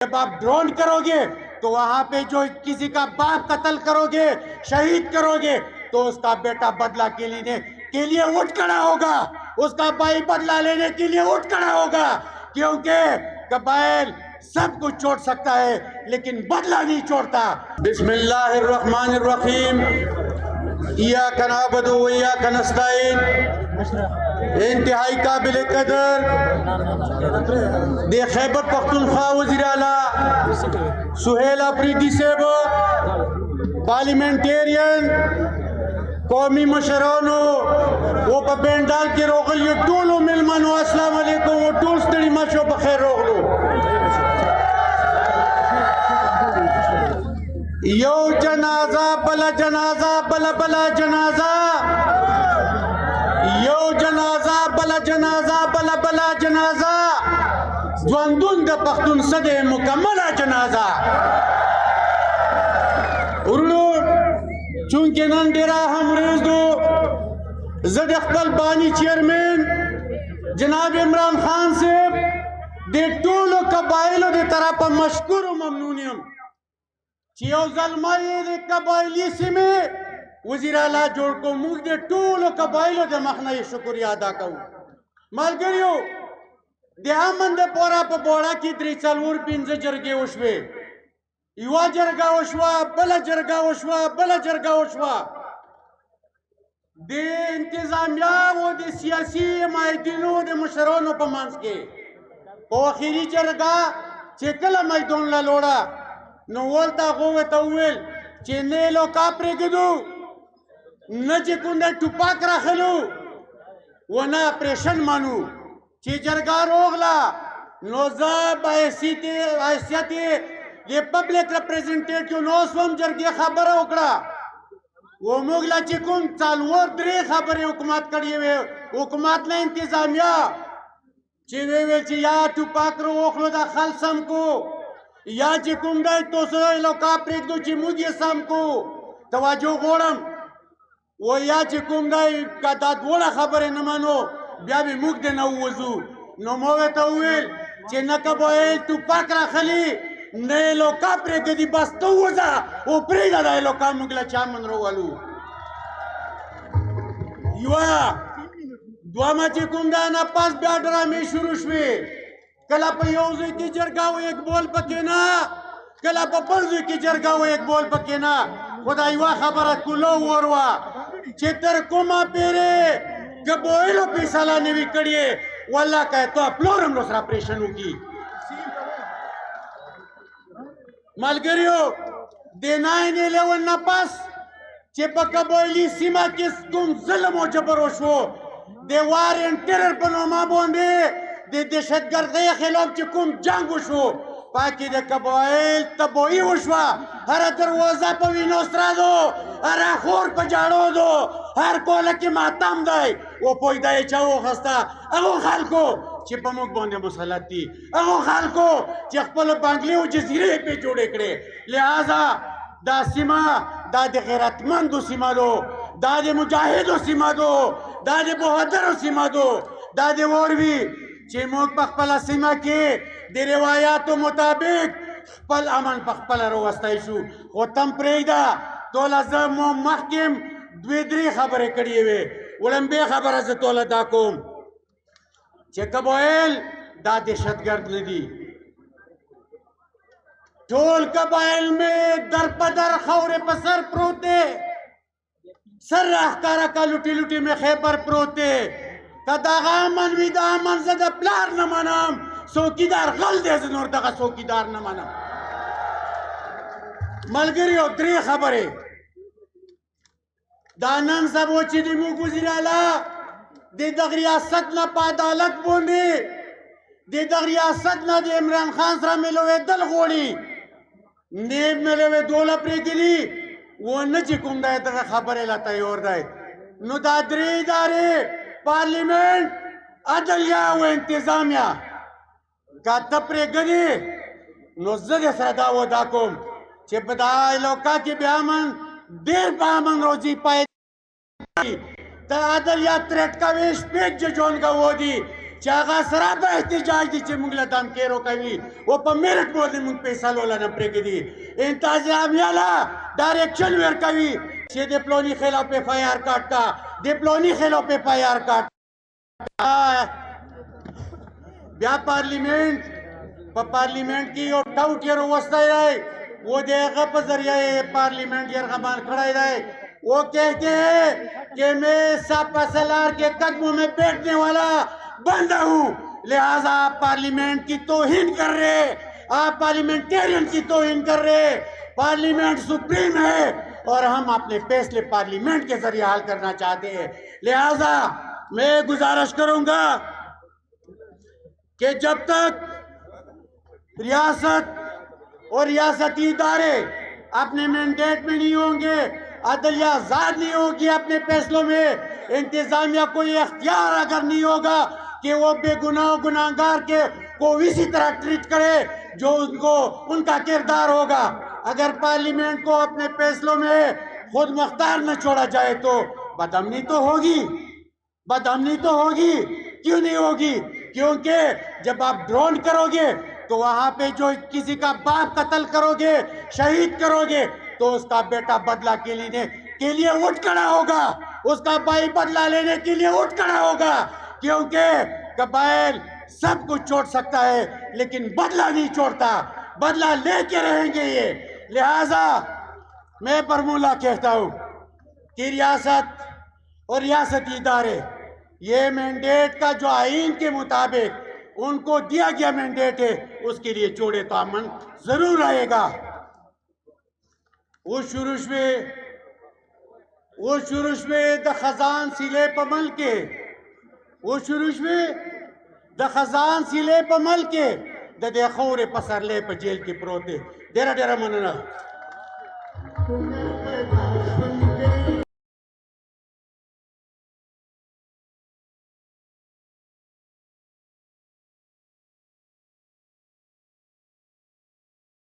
जब आप ड्रोन करोगे तो वहां पे जो किसी का बाप कत्ल करोगे, शहीद करोगे, तो उसका बेटा बदला के लिए उठ खड़ा होगा, उसका भाई बदला लेने के लिए उठ खड़ा होगा, क्योंकि कबाइल सब कुछ छोड़ सकता है लेकिन बदला नहीं छोड़ता। बिस्मिल्लाहिर्रहमानिर्रहीम, इय्याका नअबुदु व इय्याका नस्तईन। इंतहाई काबिल कदर दे खैबर पख्तूनख्वा वज़ीर आला सुहेल अफरीदी साहब, पार्लियामेंटेरियन, कौमी मशरानो वो बेंडाल के रोगल ये टोलो मिलमानो अस्सलाम वालेकुम वो टोल स्टडी माशो बखैर रोगलो। यो जनाजा बला जनाजा बला बला जनाजा, यो जनाजा बला जनाजा बला बला जनाजा, ژوندون د پښتون سده مکمله جنازه. ورونو چونکې نن ډېره همریز دو، زه د خپل باني چیرمن جناب عمران خان صاحب د ټولو قبایلو د طرفه مشکور و ممنون یم چې یو ځلمه یې د قبایلي سیمې وزیر اعلی جوړ کړو. موږ د ټولو قبایلو د مخ نه یې شکریه ادا کوو. ملګریو، د امن د پوره په بوړه کې درې څلور پنځه جرګې وشوې، یوه جرګه وشوه، بله جرګه وشوه، بله جرګه وشوه. د انتظامیه او د سیاسي حمایتینو د مشرانو په منځ کې په اخري جرګه چې کله میدان له لوړه نو ولته هغو ورته وویل چې نه یې لوکا پرېږدو، نه چې کوم دی ټوپک راخلو و نه اپریشن منو. چې جرګه روغله نو زه په حیثیت د پبلک ریپرزنټیټیو نو سوم جرګې خبره وکړه و موږ له چې کوم څلور درې خبرې حکومت کړې وې، حکومت نه انتظامیه چې ویل چې یا ټوپک راواخلو دا خل سم کو، یا چې کوم دی تاسو لوکا پرېږدو چې موږ یې سم کو. توجه غواړم و یا چې کوم دی که دا دواړه خبرې نه منو بیا به موږ د نه ووځو. نو ما ورته وویل چې نه قبایل ټوپک راخلي نه یې لوکا پرېږدي، بس ته ووځه او پرېږده دا یې لوکا موږ له چامن راولو. یوه دویمه چې کوم دی نه پس بیا ډرامې شروع شوې، کله په یو ځای کې جرګه و یک بول پکې نه، کله په بل ځای کې جرګه و یک بول پکې نه. خو دا یوه خبره کلو ور وه چې تر کومه پېرې قبایلو فیصله نه وي کړې، والله که تو پلور هم راسره اپریشن وکړي. ملګریو، د 9/11 نه پس چې په قبایلي سیمه کې کوم ظلم او جبر وشو، د وار اینډ ټیرر په نامه باندې د دهشتګردۍ خلاف چې کوم جنګ وشو، پاکې د قبایل تباهي وشوه. هره دروازه په وینو سره دو، هره خور په جاړو دو، هر کوله کې ماتم دی. و پویده یې چا واخسته؟ هغو خلکو چې په موږ باندې مسلط دي، هغو خلکو چې خپلو بنګلې او جزیرې پې جوړې کړې. لہذا دا سیمه دا د غیرتمندو سیمه دو، دا د مجاهدو سیمه دو، دا د بهادرو سیمه دو. دا د وروي چې موږ په خپله سیمه کې د روایاتو مطابق خپل امن په خپله راوستی شو. خو تم پرېږده، ټوله زه مخکې دوې درې خبرې کړې وې، وړمبې خبره زه ټوله دا کوم چې قبایل دا دهشتګرد نه دي. ټول قبایل مې در په در خاورې په سر پروت دی، سر راښکاره کا لوټې لوټې مې خیبر پروت دی. که دغه امن وي دا امن زه د پلار نه منم، څوکیدار غل دی، زه نور دغه څوکیدار نه منم. ملګریو، درې خبرې دا نن سبا چې د موږ وزیر اعلی د دغه ریاست نه په عدالت باندې د دغه ریاست نه د عمران خان سره ملوېدل غواړي، نه ملوېدو له پرېږدي و نه چې کوم دی دغه خبرې له تیار دی. نو دا درې ادارې پارلیمنٹ، عدلیه او انتظامیه که ته پرېږدي نو زه د سره دا وعده کوم چې په دا علاقه کې بیا امن ډېر به امن روزي پای ته عدلیه ترټ کوي شپږ جون کا ودی चागा सराबा एहतजाज दी चे मुंगला दम केरो कवी वो पर मेरिट बोलने मुंग पैसा लोला नंबरे के दी इंतजाम याला डायरेक्शन वेर कवी से दिप्लोनी खिलाफ पे फायर काटता दिप्लोनी खिलाफ पे फायर काट ब्या पार्लिमेंट की और टाउट यार वस्ता रहे वो देगा पर जरिया पार्लिमेंट यार कमान खड़ा रहे वो कहते हैं कि मैं सापा सलार के कदमों में बैठने वाला बंदा हूं, लिहाजा आप पार्लिमेंट की तौहीन कर रहे, आप पार्लिमेंटेरियन की तौहीन कर रहे। पार्लिमेंट सुप्रीम है और हम अपने फैसले पार्लिमेंट के जरिए हल करना चाहते हैं। लिहाजा मैं गुजारिश करूंगा कि जब तक रियासत और रियासती इदारे अपने मैंडेट में नहीं होंगे, अदलिया आजाद नहीं होगी अपने फैसलों में, इंतजामिया को ये अख्तियार अगर नहीं होगा कि वो बेगुनाह गुनाहगार के को इसी तरह ट्रीट करे जो उनको उनका किरदार होगा। अगर पार्लिमेंट को अपने फैसलों में खुद मुख्तार न छोड़ा जाए तो बदअमनी तो होगी, बदअमनी तो होगी। क्यों नहीं होगी? क्योंकि जब आप ड्रोन करोगे तो वहां पे जो किसी का बाप कत्ल करोगे, शहीद करोगे, तो उसका बेटा बदला के लिए उठ खड़ा होगा, उसका भाई बदला लेने के लिए उठ खड़ा होगा। क्योंकि कबाइल सब कुछ छोड़ सकता है लेकिन बदला नहीं छोड़ता, बदला लेके रहेंगे ये। लिहाजा मैं बरमूला कहता हूं कि रियासत और रियासती इदारे ये मैंडेट का जो आईन के मुताबिक उनको दिया गया मैंडेट है उसके लिए चोड़े तामन जरूर रहेगा। वो शुरूश में द खजान सिले पमल के द खजान सिले पमल के द देखोरे पसरले पर जेल के प्रोते डेरा मनना।